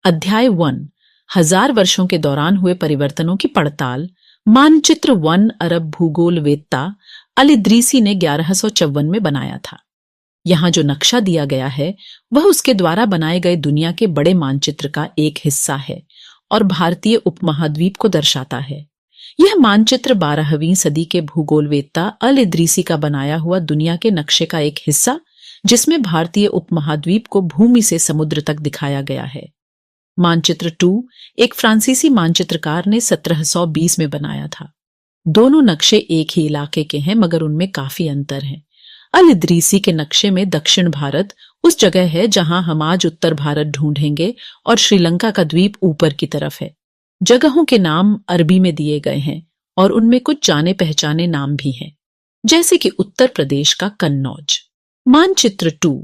अध्याय 1 1000 वर्षों के दौरान हुए परिवर्तनों की पड़ताल। मानचित्र 1 अरब भूगोल वेत्ता अल इद्रीसी ने 1154 में बनाया था। यहाँ जो नक्शा दिया गया है वह उसके द्वारा बनाए गए दुनिया के बड़े मानचित्र का एक हिस्सा है और भारतीय उपमहाद्वीप को दर्शाता है। यह मानचित्र 12वीं सदी के भूगोलवेत्ता अल इद्रीसी का बनाया हुआ दुनिया के नक्शे का एक हिस्सा, जिसमें भारतीय उपमहाद्वीप को भूमि से समुद्र तक दिखाया गया है। मानचित्र 2 एक फ्रांसीसी मानचित्रकार ने 1720 में बनाया था। दोनों नक्शे एक ही इलाके के हैं, मगर उनमें काफी अंतर है। अल इद्रीसी के नक्शे में दक्षिण भारत उस जगह है जहां हम आज उत्तर भारत ढूंढेंगे और श्रीलंका का द्वीप ऊपर की तरफ है। जगहों के नाम अरबी में दिए गए हैं और उनमें कुछ जाने पहचाने नाम भी हैं, जैसे कि उत्तर प्रदेश का कन्नौज। मानचित्र 2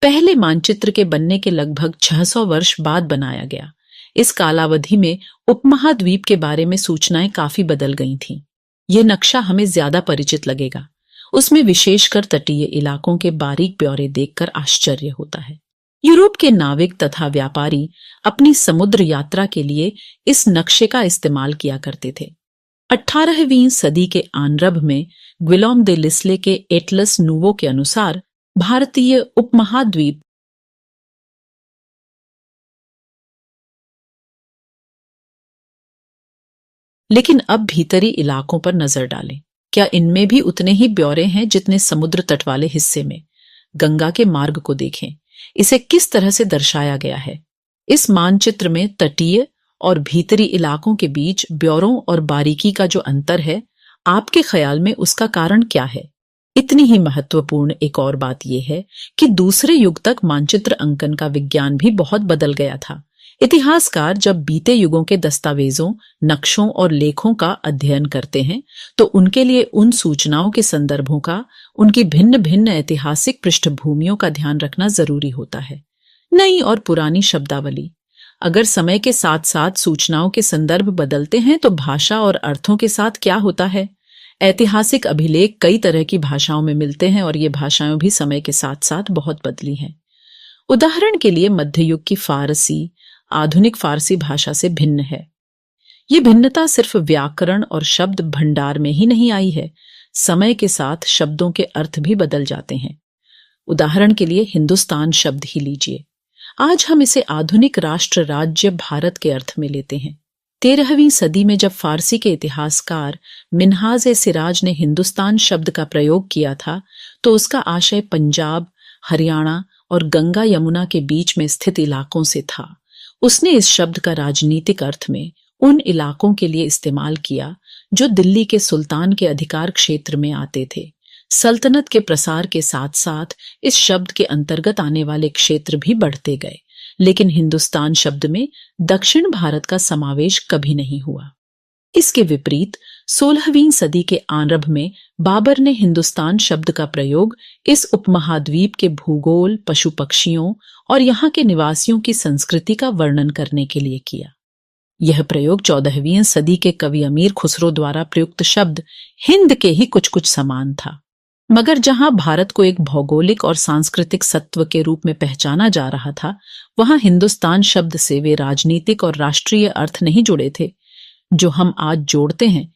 पहले मानचित्र के बनने के लगभग 600 वर्ष बाद बनाया गया। इस कालावधि में उपमहाद्वीप के बारे में सूचनाएं काफी बदल गई थीं। यह नक्शा हमें ज्यादा परिचित लगेगा। उसमें विशेषकर तटीय इलाकों के बारीक ब्यौरे देखकर आश्चर्य होता है। यूरोप के नाविक तथा व्यापारी अपनी समुद्र यात्रा के लिए इस नक्शे का इस्तेमाल किया करते थे। 18वीं सदी के आरंभ में ग्विलोम दे लिस्ले के एटलस नूवो के अनुसार भारतीय उपमहाद्वीप लेकिन अब भीतरी इलाकों पर नजर डालें। क्या इनमें भी उतने ही ब्यौरे हैं जितने समुद्र तट वाले हिस्से में? गंगा के मार्ग को देखें, इसे किस तरह से दर्शाया गया है। इस मानचित्र में तटीय और भीतरी इलाकों के बीच ब्यौरों और बारीकी का जो अंतर है, आपके ख्याल में उसका कारण क्या है? इतनी ही महत्वपूर्ण एक और बात यह है कि दूसरे युग तक मानचित्र अंकन का विज्ञान भी बहुत बदल गया था। इतिहासकार जब बीते युगों के दस्तावेजों, नक्शों और लेखों का अध्ययन करते हैं तो उनके लिए उन सूचनाओं के संदर्भों का, उनकी भिन्न भिन्न ऐतिहासिक पृष्ठभूमियों का ध्यान रखना जरूरी होता है। नई और पुरानी शब्दावली। अगर समय के साथ साथ सूचनाओं के संदर्भ बदलते हैं तो भाषा और अर्थों के साथ क्या होता है? ऐतिहासिक अभिलेख कई तरह की भाषाओं में मिलते हैं और ये भाषाएं भी समय के साथ साथ बहुत बदली हैं। उदाहरण के लिए मध्य युग की फारसी आधुनिक फारसी भाषा से भिन्न है। ये भिन्नता सिर्फ व्याकरण और शब्द भंडार में ही नहीं आई है, समय के साथ शब्दों के अर्थ भी बदल जाते हैं। उदाहरण के लिए हिंदुस्तान शब्द ही लीजिए। आज हम इसे आधुनिक राष्ट्र राज्य भारत के अर्थ में लेते हैं। 13वीं सदी में जब फारसी के इतिहासकार मिन्हाज-ए-सिराज ने हिंदुस्तान शब्द का प्रयोग किया था तो उसका आशय पंजाब, हरियाणा और गंगा यमुना के बीच में स्थित इलाकों से था। उसने इस शब्द का राजनीतिक अर्थ में उन इलाकों के लिए इस्तेमाल किया जो दिल्ली के सुल्तान के अधिकार क्षेत्र में आते थे। सल्तनत के प्रसार के साथ साथ इस शब्द के अंतर्गत आने वाले क्षेत्र भी बढ़ते गए, लेकिन हिंदुस्तान शब्द में दक्षिण भारत का समावेश कभी नहीं हुआ। इसके विपरीत 16वीं सदी के आरंभ में बाबर ने हिंदुस्तान शब्द का प्रयोग इस उपमहाद्वीप के भूगोल, पशु पक्षियों और यहाँ के निवासियों की संस्कृति का वर्णन करने के लिए किया। यह प्रयोग 14वीं सदी के कवि अमीर खुसरो द्वारा प्रयुक्त शब्द हिंद के ही कुछ कुछ समान था, मगर जहां भारत को एक भौगोलिक और सांस्कृतिक सत्व के रूप में पहचाना जा रहा था, वहां हिंदुस्तान शब्द से वे राजनीतिक और राष्ट्रीय अर्थ नहीं जुड़े थे जो हम आज जोड़ते हैं।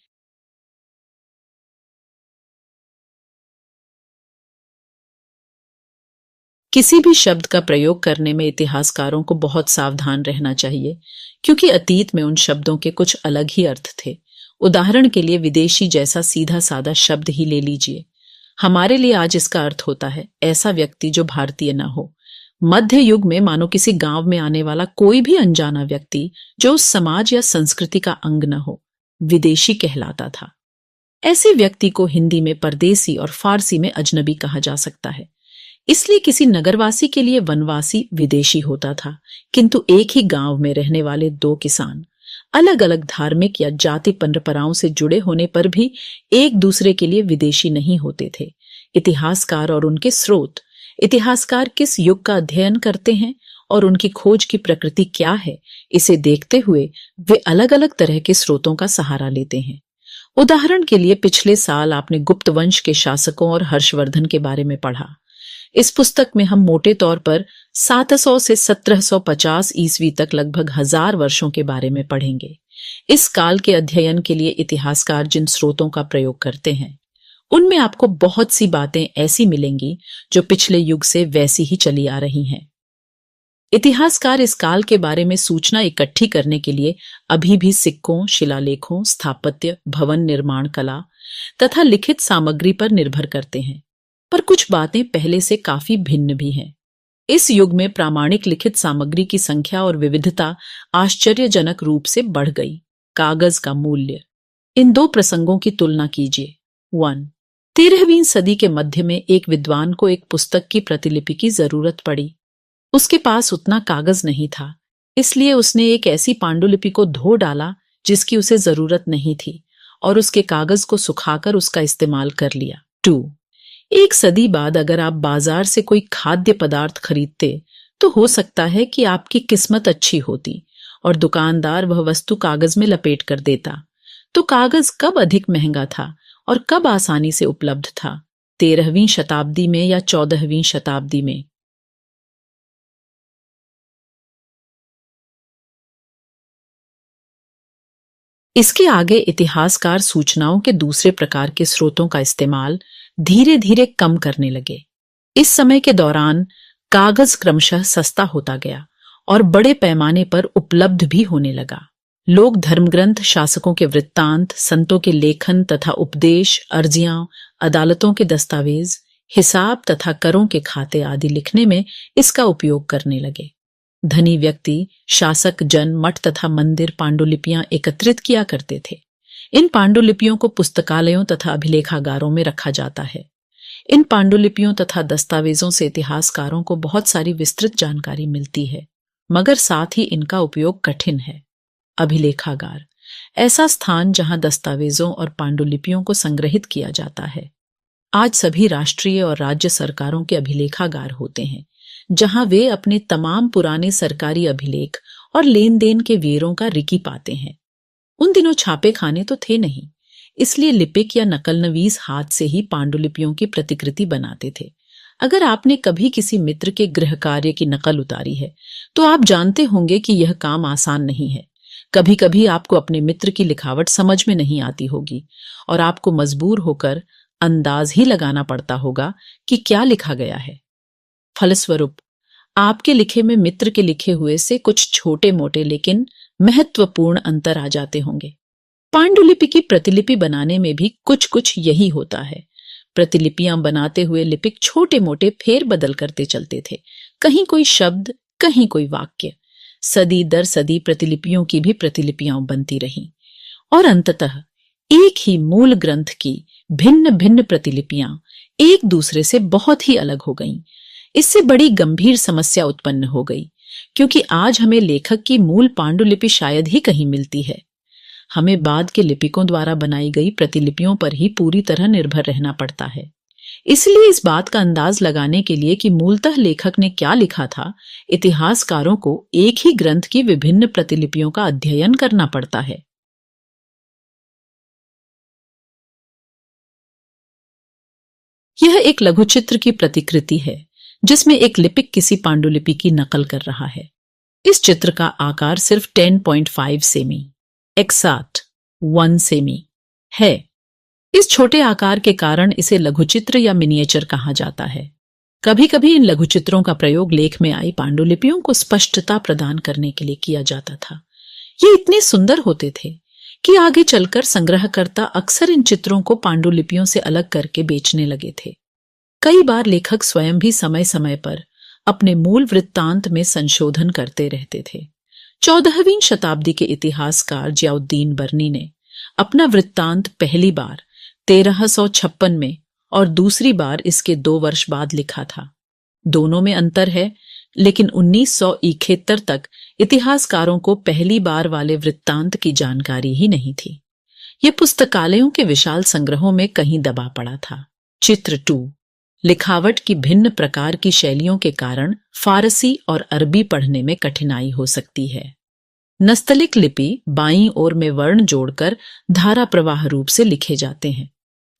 किसी भी शब्द का प्रयोग करने में इतिहासकारों को बहुत सावधान रहना चाहिए, क्योंकि अतीत में उन शब्दों के कुछ अलग ही अर्थ थे। उदाहरण के लिए विदेशी जैसा सीधा साधा शब्द ही ले लीजिए। हमारे लिए आज इसका अर्थ होता है ऐसा व्यक्ति जो भारतीय न हो। मध्य युग में मानो किसी गांव में आने वाला कोई भी अनजाना व्यक्ति जो उस समाज या संस्कृति का अंग न हो, विदेशी कहलाता था। ऐसे व्यक्ति को हिंदी में परदेसी और फारसी में अजनबी कहा जा सकता है। इसलिए किसी नगरवासी के लिए वनवासी विदेशी होता था, किंतु एक ही गांव में रहने वाले दो किसान अलग अलग धार्मिक या जाति परंपराओं से जुड़े होने पर भी एक दूसरे के लिए विदेशी नहीं होते थे। इतिहासकार और उनके स्रोत। इतिहासकार किस युग का अध्ययन करते हैं और उनकी खोज की प्रकृति क्या है, इसे देखते हुए वे अलग अलग तरह के स्रोतों का सहारा लेते हैं। उदाहरण के लिए पिछले साल आपने गुप्त वंश के शासकों और हर्षवर्धन के बारे में पढ़ा। इस पुस्तक में हम मोटे तौर पर 700 से 1750 ईस्वी तक लगभग 1000 वर्षों के बारे में पढ़ेंगे। इस काल के अध्ययन के लिए इतिहासकार जिन स्रोतों का प्रयोग करते हैं उनमें आपको बहुत सी बातें ऐसी मिलेंगी जो पिछले युग से वैसी ही चली आ रही हैं। इतिहासकार इस काल के बारे में सूचना इकट्ठी करने के लिए अभी भी सिक्कों, शिलालेखों, स्थापत्य, भवन निर्माण कला तथा लिखित सामग्री पर निर्भर करते हैं, पर कुछ बातें पहले से काफी भिन्न भी हैं। इस युग में प्रामाणिक लिखित सामग्री की संख्या और विविधता आश्चर्यजनक रूप से बढ़ गई। कागज का मूल्य। इन दो प्रसंगों की तुलना कीजिए। 1. 13वीं सदी के मध्य में एक विद्वान को एक पुस्तक की प्रतिलिपि की जरूरत पड़ी। उसके पास उतना कागज नहीं था, इसलिए उसने एक ऐसी पांडुलिपि को धो डाला जिसकी उसे जरूरत नहीं थी और उसके कागज को सुखाकर उसका इस्तेमाल कर लिया। 2. एक सदी बाद अगर आप बाजार से कोई खाद्य पदार्थ खरीदते तो हो सकता है कि आपकी किस्मत अच्छी होती और दुकानदार वह वस्तु कागज में लपेट कर देता। तो कागज कब अधिक महंगा था और कब आसानी से उपलब्ध था, 13वीं शताब्दी में या 14वीं शताब्दी में? इसके आगे इतिहासकार सूचनाओं के दूसरे प्रकार के स्रोतों का इस्तेमाल धीरे धीरे कम करने लगे। इस समय के दौरान कागज क्रमशः सस्ता होता गया और बड़े पैमाने पर उपलब्ध भी होने लगा। लोग धर्मग्रंथ, शासकों के वृत्तांत, संतों के लेखन तथा उपदेश, अर्जियां, अदालतों के दस्तावेज, हिसाब तथा करों के खाते आदि लिखने में इसका उपयोग करने लगे। धनी व्यक्ति, शासक, जन, मठ तथा मंदिर पांडुलिपियां एकत्रित किया करते थे। इन पांडुलिपियों को पुस्तकालयों तथा अभिलेखागारों में रखा जाता है। इन पांडुलिपियों तथा दस्तावेजों से इतिहासकारों को बहुत सारी विस्तृत जानकारी मिलती है, मगर साथ ही इनका उपयोग कठिन है। अभिलेखागार ऐसा स्थान जहां दस्तावेजों और पांडुलिपियों को संग्रहित किया जाता है। आज सभी राष्ट्रीय और राज्य सरकारों के अभिलेखागार होते हैं, जहां वे अपने तमाम पुराने सरकारी अभिलेख और लेन देन के वेरों का रिकी पाते हैं। उन दिनों छापे खाने तो थे नहीं, इसलिए लिपिक या नकलनवीस हाथ से ही पांडुलिपियों की प्रतिकृति बनाते थे। अगर आपने कभी किसी मित्र के गृह कार्य की नकल उतारी है तो आप जानते होंगे कि यह काम आसान नहीं है। कभी कभी आपको अपने मित्र की लिखावट समझ में नहीं आती होगी और आपको मजबूर होकर अंदाज ही लगाना पड़ता होगा कि क्या लिखा गया है। फलस्वरूप आपके लिखे में मित्र के लिखे हुए से कुछ छोटे मोटे लेकिन महत्वपूर्ण अंतर आ जाते होंगे। पांडुलिपि की प्रतिलिपि बनाने में भी कुछ कुछ यही होता है। प्रतिलिपियां बनाते हुए लिपिक छोटे मोटे फेर बदल करते चलते थे, कहीं कोई शब्द, कहीं कोई वाक्य। सदी दर सदी प्रतिलिपियों की भी प्रतिलिपियां बनती रहीं और अंततः एक ही मूल ग्रंथ की भिन्न भिन्न प्रतिलिपियां एक दूसरे से बहुत ही अलग हो गईं। इससे बड़ी गंभीर समस्या उत्पन्न हो गई, क्योंकि आज हमें लेखक की मूल पांडुलिपि शायद ही कहीं मिलती है। हमें बाद के लिपिकों द्वारा बनाई गई प्रतिलिपियों पर ही पूरी तरह निर्भर रहना पड़ता है। इसलिए इस बात का अंदाज लगाने के लिए कि मूलतः लेखक ने क्या लिखा था, इतिहासकारों को एक ही ग्रंथ की विभिन्न प्रतिलिपियों का अध्ययन करना पड़ता है। यह एक लघुचित्र की प्रतिकृति है जिसमें एक लिपिक किसी पांडुलिपि की नकल कर रहा है। इस चित्र का आकार सिर्फ 10.5 सेमी एक्साट 1 सेमी है। इस छोटे आकार के कारण इसे लघुचित्र या मिनिएचर कहा जाता है। कभी कभी इन लघुचित्रों का प्रयोग लेख में आई पांडुलिपियों को स्पष्टता प्रदान करने के लिए किया जाता था। ये इतने सुंदर होते थे कि आगे चलकर संग्रहकर्ता अक्सर इन चित्रों को पांडुलिपियों से अलग करके बेचने लगे थे। कई बार लेखक स्वयं भी समय समय पर अपने मूल वृत्तांत में संशोधन करते रहते थे। 14वीं शताब्दी के इतिहासकार जियाउद्दीन बर्नी ने अपना वृत्तांत पहली बार 1356 में और दूसरी बार इसके 2 वर्ष बाद लिखा था। दोनों में अंतर है, लेकिन 1971 तक इतिहासकारों को पहली बार वाले वृत्तांत की जानकारी ही नहीं थी। यह पुस्तकालयों के विशाल संग्रहों में कहीं दबा पड़ा था। चित्र 2। लिखावट की भिन्न प्रकार की शैलियों के कारण फारसी और अरबी पढ़ने में कठिनाई हो सकती है। नस्तलिक लिपि बाईं ओर में वर्ण जोड़कर धारा प्रवाह रूप से लिखे जाते हैं।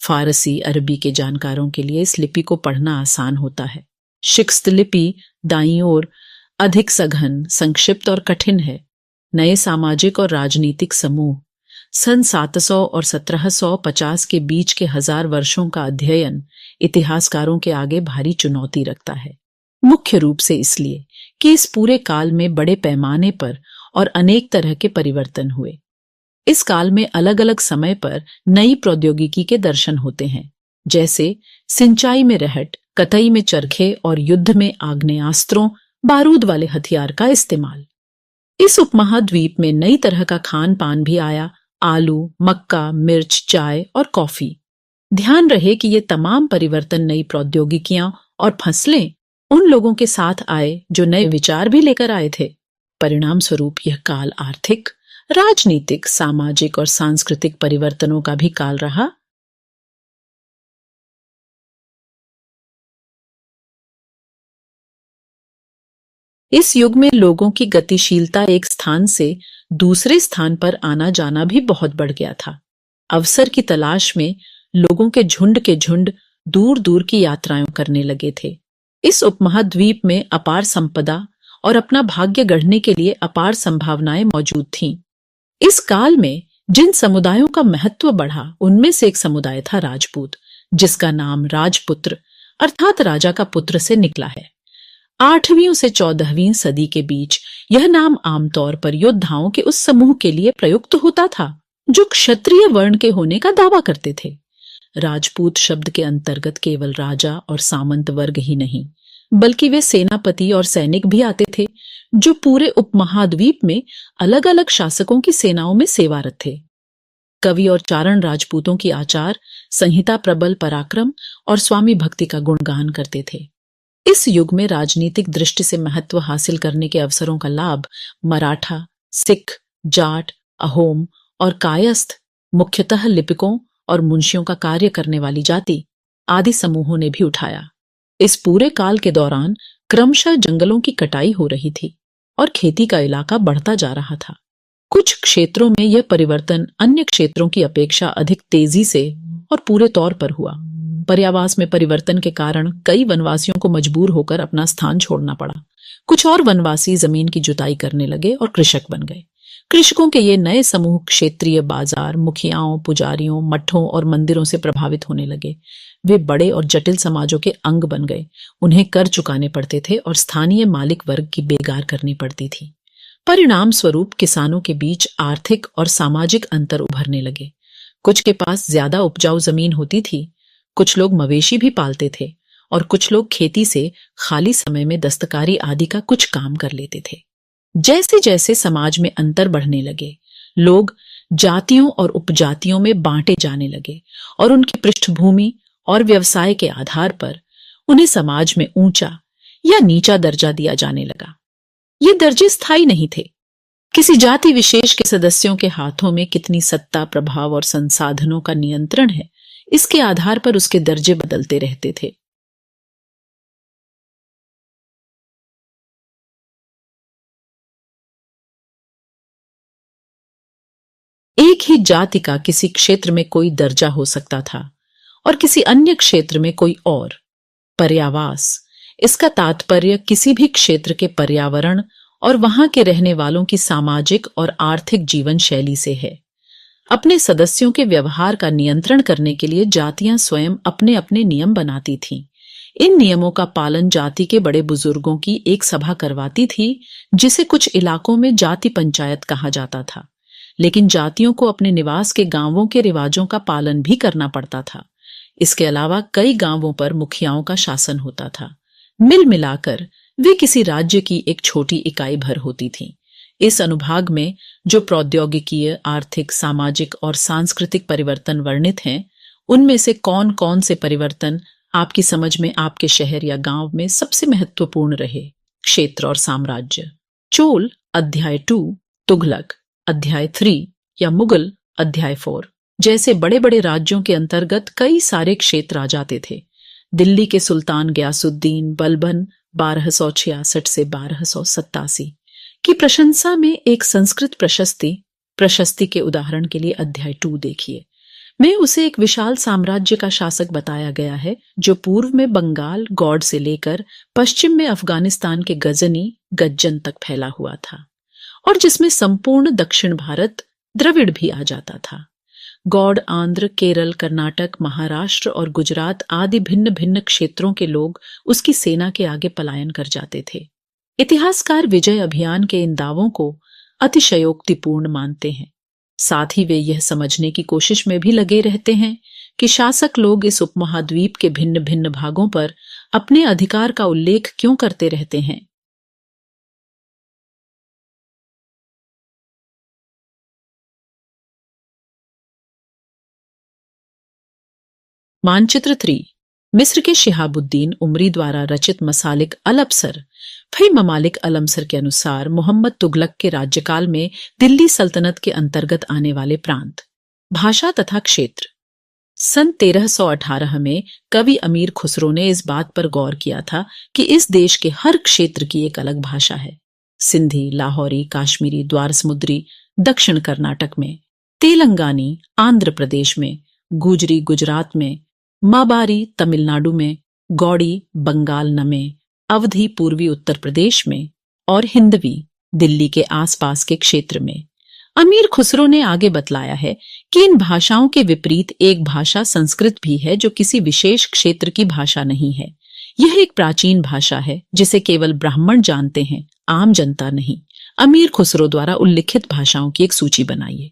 फारसी, अरबी के जानकारों के लिए इस लिपि को पढ़ना आसान होता है। शिक्स्त लिपि दाईं ओर अधिक सघन, संक्षिप्त और कठिन है। नए सामाजिक और राजनीतिक समूह। सन 700 और 1750 के बीच के 1000 वर्षों का अध्ययन इतिहासकारों के आगे भारी चुनौती रखता है, मुख्य रूप से इसलिए कि इस पूरे काल में बड़े पैमाने पर और अनेक तरह के परिवर्तन हुए। इस काल में अलग अलग समय पर नई प्रौद्योगिकी के दर्शन होते हैं, जैसे सिंचाई में रहट, कताई में चरखे और युद्ध में आग्नेयास्त्रों, बारूद वाले हथियार का इस्तेमाल। इस उपमहाद्वीप में नई तरह का खान पान भी आया, आलू, मक्का, मिर्च, चाय और कॉफी। ध्यान रहे कि ये तमाम परिवर्तन, नई प्रौद्योगिकियां और फसलें उन लोगों के साथ आए जो नए विचार भी लेकर आए थे। परिणाम स्वरूप यह काल आर्थिक, राजनीतिक, सामाजिक और सांस्कृतिक परिवर्तनों का भी काल रहा। इस युग में लोगों की गतिशीलता एक स्थान से दूसरे स्थान पर आना जाना भी बहुत बढ़ गया था। अवसर की तलाश में लोगों के झुंड दूर दूर की यात्राएं करने लगे थे। इस उपमहाद्वीप में अपार संपदा और अपना भाग्य गढ़ने के लिए अपार संभावनाएं मौजूद थीं। इस काल में जिन समुदायों का महत्व बढ़ा, उनमें से एक समुदाय था राजपूत, जिसका नाम राजपुत्र अर्थात राजा का पुत्र से निकला है। 8वीं से 14वीं सदी के बीच यह नाम आमतौर पर योद्धाओं के उस समूह के लिए प्रयुक्त होता था जो क्षत्रिय वर्ण के होने का दावा करते थे। राजपूत शब्द के अंतर्गत केवल राजा और सामंत वर्ग ही नहीं, बल्कि वे सेनापति और सैनिक भी आते थे जो पूरे उपमहाद्वीप में अलग अलग शासकों की सेनाओं में सेवारत थे। कवि और चारण राजपूतों की आचार संहिता प्रबल पराक्रम और स्वामी भक्ति का गुणगान करते थे। इस युग में राजनीतिक दृष्टि से महत्व हासिल करने के अवसरों का लाभ मराठा, सिख, जाट, अहोम और कायस्थ, मुख्यतः लिपिकों और मुंशियों का कार्य करने वाली जाति आदि समूहों ने भी उठाया। इस पूरे काल के दौरान क्रमशः जंगलों की कटाई हो रही थी और खेती का इलाका बढ़ता जा रहा था। कुछ क्षेत्रों में यह परिवर्तन अन्य क्षेत्रों की अपेक्षा अधिक तेजी से और पूरे तौर पर हुआ। पर्यावास में परिवर्तन के कारण कई वनवासियों को मजबूर होकर अपना स्थान छोड़ना पड़ा। कुछ और वनवासी जमीन की जुताई करने लगे और कृषक बन गए। कृषकों के ये नए समूह क्षेत्रीय बाजार, मुखियाओं, पुजारियों, मठों और मंदिरों से प्रभावित होने लगे। वे बड़े और जटिल समाजों के अंग बन गए। उन्हें कर चुकाने पड़ते थे और स्थानीय मालिक वर्ग की बेगार करनी पड़ती थी। परिणाम स्वरूप किसानों के बीच आर्थिक और सामाजिक अंतर उभरने लगे। कुछ के पास ज्यादा उपजाऊ जमीन होती थी, कुछ लोग मवेशी भी पालते थे और कुछ लोग खेती से खाली समय में दस्तकारी आदि का कुछ काम कर लेते थे। जैसे जैसे समाज में अंतर बढ़ने लगे, लोग जातियों और उपजातियों में बांटे जाने लगे और उनकी पृष्ठभूमि और व्यवसाय के आधार पर उन्हें समाज में ऊंचा या नीचा दर्जा दिया जाने लगा। ये दर्जे स्थायी नहीं थे। किसी जाति विशेष के सदस्यों के हाथों में कितनी सत्ता, प्रभाव और संसाधनों का नियंत्रण है, इसके आधार पर उसके दर्जे बदलते रहते थे। एक ही जाति का किसी क्षेत्र में कोई दर्जा हो सकता था और किसी अन्य क्षेत्र में कोई और। पर्यावास, इसका तात्पर्य किसी भी क्षेत्र के पर्यावरण और वहां के रहने वालों की सामाजिक और आर्थिक जीवन शैली से है। अपने सदस्यों के व्यवहार का नियंत्रण करने के लिए जातियां स्वयं अपने अपने नियम बनाती थीं। इन नियमों का पालन जाति के बड़े बुजुर्गों की एक सभा करवाती थी, जिसे कुछ इलाकों में जाति पंचायत कहा जाता था। लेकिन जातियों को अपने निवास के गांवों के रिवाजों का पालन भी करना पड़ता था। इसके अलावा कई गांवों पर मुखियाओं का शासन होता था। मिल मिलाकर वे किसी राज्य की एक छोटी इकाई भर होती थीं। इस अनुभाग में जो प्रौद्योगिकीय, आर्थिक, सामाजिक और सांस्कृतिक परिवर्तन वर्णित हैं, उनमें से कौन कौन से परिवर्तन आपकी समझ में आपके शहर या गांव में सबसे महत्वपूर्ण रहे? क्षेत्र और साम्राज्य। चोल अध्याय 2, तुगलक अध्याय 3 या मुगल अध्याय 4 जैसे बड़े बड़े राज्यों के अंतर्गत कई सारे क्षेत्र आ जाते थे। दिल्ली के सुल्तान गयासुद्दीन बलबन 1266 से 1287 की प्रशंसा में एक संस्कृत प्रशस्ति के उदाहरण के लिए अध्याय 2 देखिए। में उसे एक विशाल साम्राज्य का शासक बताया गया है जो पूर्व में बंगाल गौड़ से लेकर पश्चिम में अफगानिस्तान के गजनी गज्जन तक फैला हुआ था और जिसमें संपूर्ण दक्षिण भारत द्रविड़ भी आ जाता था। गौड़ आंध्र, केरल, कर्नाटक, महाराष्ट्र और गुजरात आदि भिन्न भिन्न क्षेत्रों के लोग उसकी सेना के आगे पलायन कर जाते थे। इतिहासकार विजय अभियान के इन दावों को अतिशयोक्तिपूर्ण मानते हैं। साथ ही वे यह समझने की कोशिश में भी लगे रहते हैं कि शासक लोग इस उपमहाद्वीप के भिन्न भिन्न भागों पर अपने अधिकार का उल्लेख क्यों करते रहते हैं। मानचित्र 3 मिस्र के शिहाबुद्दीन उमरी द्वारा रचित मसालिक अल अबसर फई ममालिक अल अमसर के अनुसार मोहम्मद तुगलक के राज्यकाल में दिल्ली सल्तनत के अंतर्गत आने वाले प्रांत, भाषा तथा क्षेत्र। सन 1318 में कवि अमीर खुसरो ने इस बात पर गौर किया था कि इस देश के हर क्षेत्र की एक अलग भाषा है। सिंधी, लाहौरी, काश्मीरी, द्वार समुद्री दक्षिण कर्नाटक में, तेलंगानी आंध्र प्रदेश में, गुजरी गुजरात में, माबारी तमिलनाडु में, गौड़ी बंगाल में, अवधी पूर्वी उत्तर प्रदेश में और हिंदवी दिल्ली के आसपास के क्षेत्र में। अमीर खुसरो ने आगे बतलाया है कि इन भाषाओं के विपरीत एक भाषा संस्कृत भी है जो किसी विशेष क्षेत्र की भाषा नहीं है। यह एक प्राचीन भाषा है जिसे केवल ब्राह्मण जानते हैं, आम जनता नहीं। अमीर खुसरो द्वारा उल्लिखित भाषाओं की एक सूची बनाइए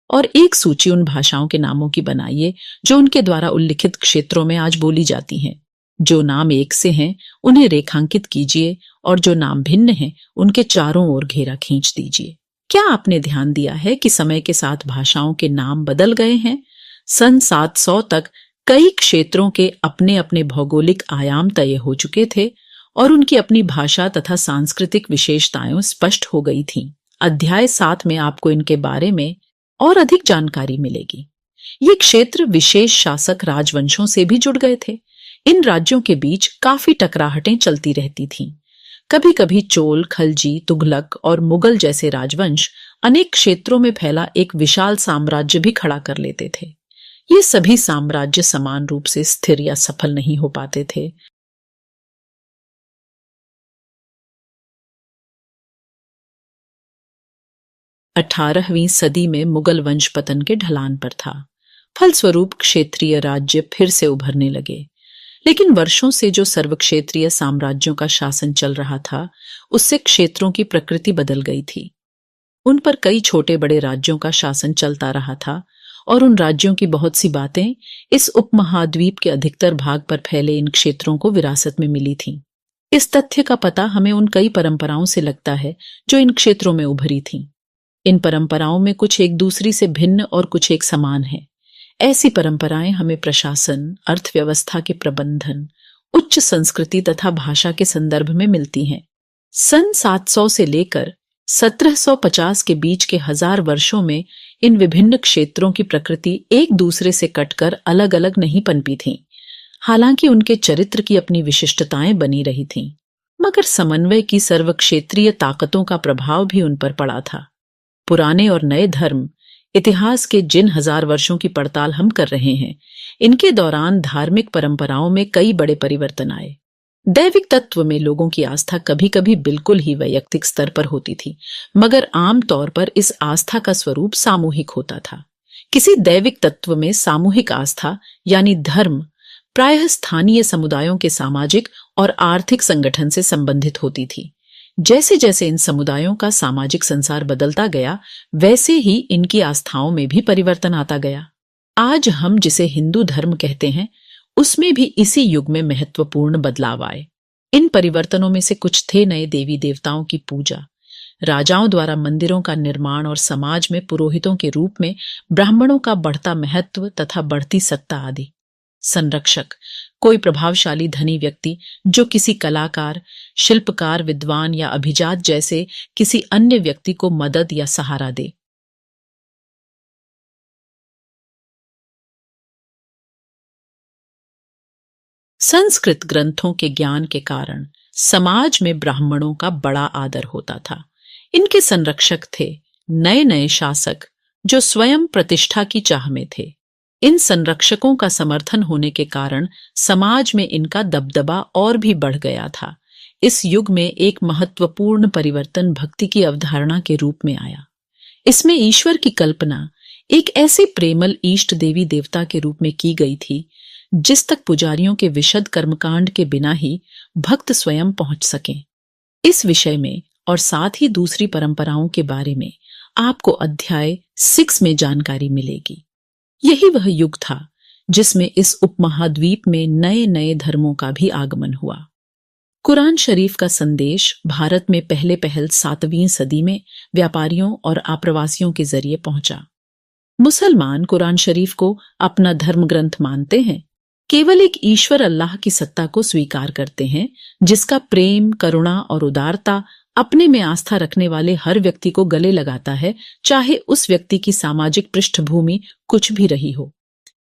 और एक सूची उन भाषाओं के नामों की बनाइए जो उनके द्वारा उल्लिखित क्षेत्रों में आज बोली जाती हैं। जो नाम एक से हैं उन्हें रेखांकित कीजिए और जो नाम भिन्न हैं उनके चारों ओर घेरा खींच दीजिए। क्या आपने ध्यान दिया है कि समय के साथ भाषाओं के नाम बदल गए हैं? सन 700 तक कई क्षेत्रों के अपने अपने भौगोलिक आयाम तय हो चुके थे और उनकी अपनी भाषा तथा सांस्कृतिक विशेषताएं स्पष्ट हो गई थीं। अध्याय 7 में आपको इनके बारे में और अधिक जानकारी मिलेगी। ये क्षेत्र विशेष शासक राजवंशों से भी जुड़ गए थे। इन राज्यों के बीच काफी टकराहटें चलती रहती थीं। कभी कभी चोल, खलजी, तुगलक और मुगल जैसे राजवंश अनेक क्षेत्रों में फैला एक विशाल साम्राज्य भी खड़ा कर लेते थे। ये सभी साम्राज्य समान रूप से स्थिर या सफल नहीं हो पाते थे। अठारहवीं सदी में मुगल वंश पतन के ढलान पर था। फलस्वरूप क्षेत्रीय राज्य फिर से उभरने लगे। लेकिन वर्षों से जो सर्वक्षेत्रीय साम्राज्यों का शासन चल रहा था उससे क्षेत्रों की प्रकृति बदल गई थी। उन पर कई छोटे बड़े राज्यों का शासन चलता रहा था और उन राज्यों की बहुत सी बातें इस उपमहाद्वीप के अधिकतर भाग पर फैले इन क्षेत्रों को विरासत में मिली थीं। इस तथ्य का पता हमें उन कई परंपराओं से लगता है जो इन क्षेत्रों में उभरी थीं। इन परंपराओं में कुछ एक दूसरी से भिन्न और कुछ एक समान है। ऐसी परंपराएं हमें प्रशासन, अर्थव्यवस्था के प्रबंधन, उच्च संस्कृति तथा भाषा के संदर्भ में मिलती हैं। सन 700 से लेकर 1750 के बीच के 1000 वर्षों में इन विभिन्न क्षेत्रों की प्रकृति एक दूसरे से कटकर अलग अलग नहीं पनपी थीं। हालांकि उनके चरित्र की अपनी विशिष्टताएं बनी रही थीं, मगर समन्वय की सर्वक्षेत्रीय ताकतों का प्रभाव भी उन पर पड़ा था। पुराने और नए धर्म इतिहास के जिन 1000 वर्षों की पड़ताल हम कर रहे हैं, इनके दौरान धार्मिक परंपराओं में कई बड़े परिवर्तन आए। दैविक तत्व में लोगों की आस्था कभी कभी बिल्कुल ही वैयक्तिक स्तर पर होती थी, मगर आम तौर पर इस आस्था का स्वरूप सामूहिक होता था। किसी दैविक तत्व में सामूहिक आस्था यानी धर्म प्रायः स्थानीय समुदायों के सामाजिक और आर्थिक संगठन से संबंधित होती थी। जैसे जैसे इन समुदायों का सामाजिक संसार बदलता गया, वैसे ही इनकी आस्थाओं में भी परिवर्तन आता गया। आज हम जिसे हिंदू धर्म कहते हैं, उसमें भी इसी युग में महत्वपूर्ण बदलाव आए। इन परिवर्तनों में से कुछ थे नए देवी देवताओं की पूजा, राजाओं द्वारा मंदिरों का निर्माण और समाज में पुरोहितों के रूप में ब्राह्मणों का बढ़ता महत्व तथा बढ़ती सत्ता आदि। संरक्षक, कोई प्रभावशाली धनी व्यक्ति जो किसी कलाकार, शिल्पकार, विद्वान या अभिजात जैसे किसी अन्य व्यक्ति को मदद या सहारा दे। संस्कृत ग्रंथों के ज्ञान के कारण समाज में ब्राह्मणों का बड़ा आदर होता था। इनके संरक्षक थे नए नए शासक जो स्वयं प्रतिष्ठा की चाह में थे। इन संरक्षकों का समर्थन होने के कारण समाज में इनका दबदबा और भी बढ़ गया था। इस युग में एक महत्वपूर्ण परिवर्तन भक्ति की अवधारणा के रूप में आया। इसमें ईश्वर की कल्पना एक ऐसे प्रेमल इष्ट देवी देवता के रूप में की गई थी जिस तक पुजारियों के विशद कर्मकांड के बिना ही भक्त स्वयं पहुंच सकें। इस विषय में और साथ ही दूसरी परंपराओं के बारे में आपको अध्याय 6 में जानकारी मिलेगी। यही वह युग था जिसमें इस उपमहाद्वीप में नए नए धर्मों का भी आगमन हुआ। कुरान शरीफ का संदेश भारत में पहले पहल 7वीं सदी में व्यापारियों और आप्रवासियों के जरिए पहुंचा। मुसलमान कुरान शरीफ को अपना धर्म ग्रंथ मानते हैं, केवल एक ईश्वर अल्लाह की सत्ता को स्वीकार करते हैं जिसका प्रेम, करुणा और उदारता अपने में आस्था रखने वाले हर व्यक्ति को गले लगाता है, चाहे उस व्यक्ति की सामाजिक पृष्ठभूमि कुछ भी रही हो।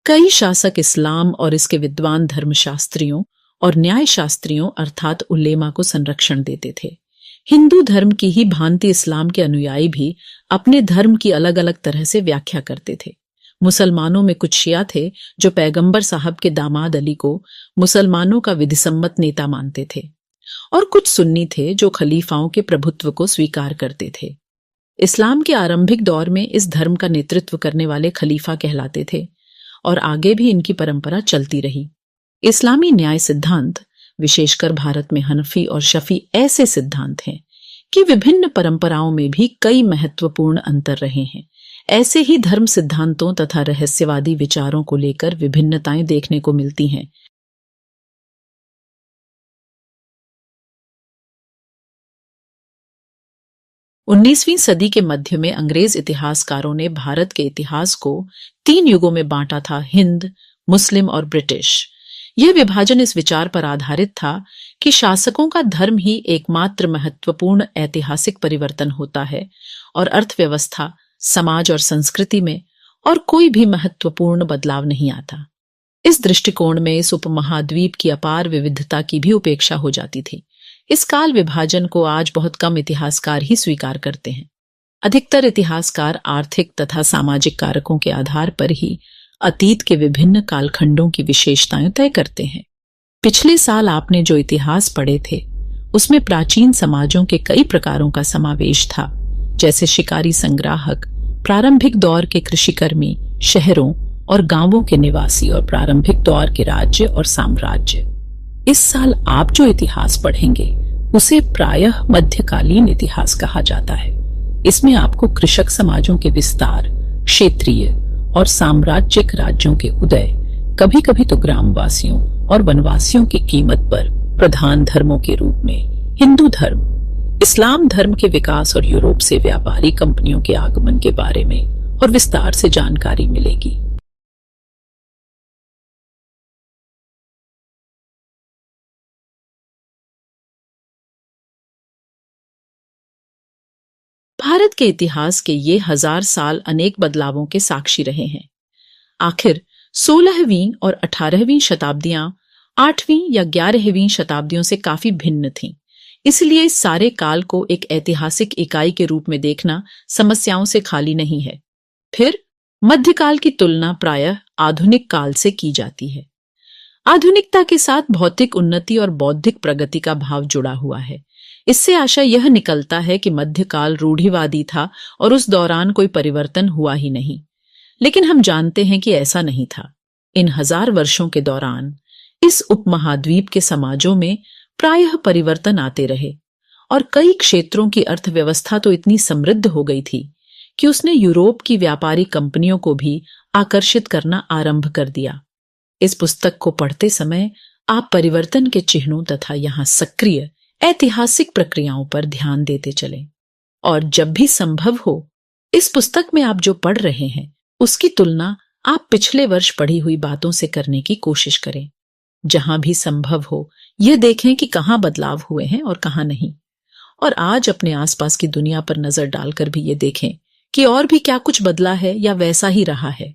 कई शासक इस्लाम और इसके विद्वान धर्मशास्त्रियों और न्याय शास्त्रियों अर्थात उलेमा को संरक्षण देते थे। हिंदू धर्म की ही भांति इस्लाम के अनुयायी भी अपने धर्म की अलग अलग तरह से व्याख्या करते थे। मुसलमानों में कुछ शिया थे जो पैगंबर साहब के दामाद अली को मुसलमानों का विधिसम्मत नेता मानते थे, और कुछ सुन्नी थे जो खलीफाओं के प्रभुत्व को स्वीकार करते थे। इस्लाम के आरंभिक दौर में इस धर्म का नेतृत्व करने वाले खलीफा कहलाते थे और आगे भी इनकी परंपरा चलती रही। इस्लामी न्याय सिद्धांत, विशेषकर भारत में हनफी और शफी ऐसे सिद्धांत हैं कि विभिन्न परंपराओं में भी कई महत्वपूर्ण अंतर रहे हैं। ऐसे ही धर्म सिद्धांतों तथा रहस्यवादी विचारों को लेकर विभिन्नताएं देखने को मिलती हैं। उन्नीसवीं सदी के मध्य में अंग्रेज इतिहासकारों ने भारत के इतिहास को 3 युगों में बांटा था, हिंद, मुस्लिम और ब्रिटिश। यह विभाजन इस विचार पर आधारित था कि शासकों का धर्म ही एकमात्र महत्वपूर्ण ऐतिहासिक परिवर्तन होता है और अर्थव्यवस्था, समाज और संस्कृति में और कोई भी महत्वपूर्ण बदलाव नहीं आता। इस दृष्टिकोण में इस उपमहाद्वीप की अपार विविधता की भी उपेक्षा हो जाती थी। इस काल विभाजन को आज बहुत कम इतिहासकार ही स्वीकार करते हैं। अधिकतर इतिहासकार आर्थिक तथा सामाजिक कारकों के आधार पर ही अतीत के विभिन्न कालखंडों की विशेषताएं तय करते हैं। पिछले साल आपने जो इतिहास पढ़े थे उसमें प्राचीन समाजों के कई प्रकारों का समावेश था, जैसे शिकारी संग्राहक, प्रारंभिक दौर के कृषिकर्मी, शहरों और गांवों के निवासी और प्रारंभिक दौर के राज्य और साम्राज्य। इस साल आप जो इतिहास पढ़ेंगे उसे प्रायः मध्यकालीन इतिहास कहा जाता है। इसमें आपको कृषक समाजों के विस्तार, क्षेत्रीय और साम्राज्यिक राज्यों के उदय, कभी कभी तो ग्रामवासियों और वनवासियों की कीमत पर प्रधान धर्मों के रूप में हिंदू धर्म, इस्लाम धर्म के विकास और यूरोप से व्यापारी कंपनियों के आगमन के बारे में और विस्तार से जानकारी मिलेगी। भारत के इतिहास के ये 1000 साल अनेक बदलावों के साक्षी रहे हैं। आखिर 16वीं और 18वीं शताब्दियां 8वीं या 11वीं शताब्दियों से काफी भिन्न थीं। इसलिए इस सारे काल को एक ऐतिहासिक इकाई के रूप में देखना समस्याओं से खाली नहीं है। फिर मध्यकाल की तुलना प्रायः आधुनिक काल से की जाती है। आधुनिकता के साथ भौतिक उन्नति और बौद्धिक प्रगति का भाव जुड़ा हुआ है। इससे आशा यह निकलता है कि मध्यकाल रूढ़िवादी था और उस दौरान कोई परिवर्तन हुआ ही नहीं। लेकिन हम जानते हैं कि ऐसा नहीं था। इन 1000 वर्षों के दौरान इस उपमहाद्वीप के समाजों में प्रायः परिवर्तन आते रहे और कई क्षेत्रों की अर्थव्यवस्था तो इतनी समृद्ध हो गई थी कि उसने यूरोप की व्यापारी कंपनियों को भी आकर्षित करना आरंभ कर दिया। इस पुस्तक को पढ़ते समय आप परिवर्तन के चिन्हों तथा यहाँ सक्रिय ऐतिहासिक प्रक्रियाओं पर ध्यान देते चलें, और जब भी संभव हो इस पुस्तक में आप जो पढ़ रहे हैं उसकी तुलना आप पिछले वर्ष पढ़ी हुई बातों से करने की कोशिश करें। जहां भी संभव हो यह देखें कि कहां बदलाव हुए हैं और कहां नहीं, और आज अपने आसपास की दुनिया पर नजर डालकर भी ये देखें कि और भी क्या कुछ बदला है या वैसा ही रहा है।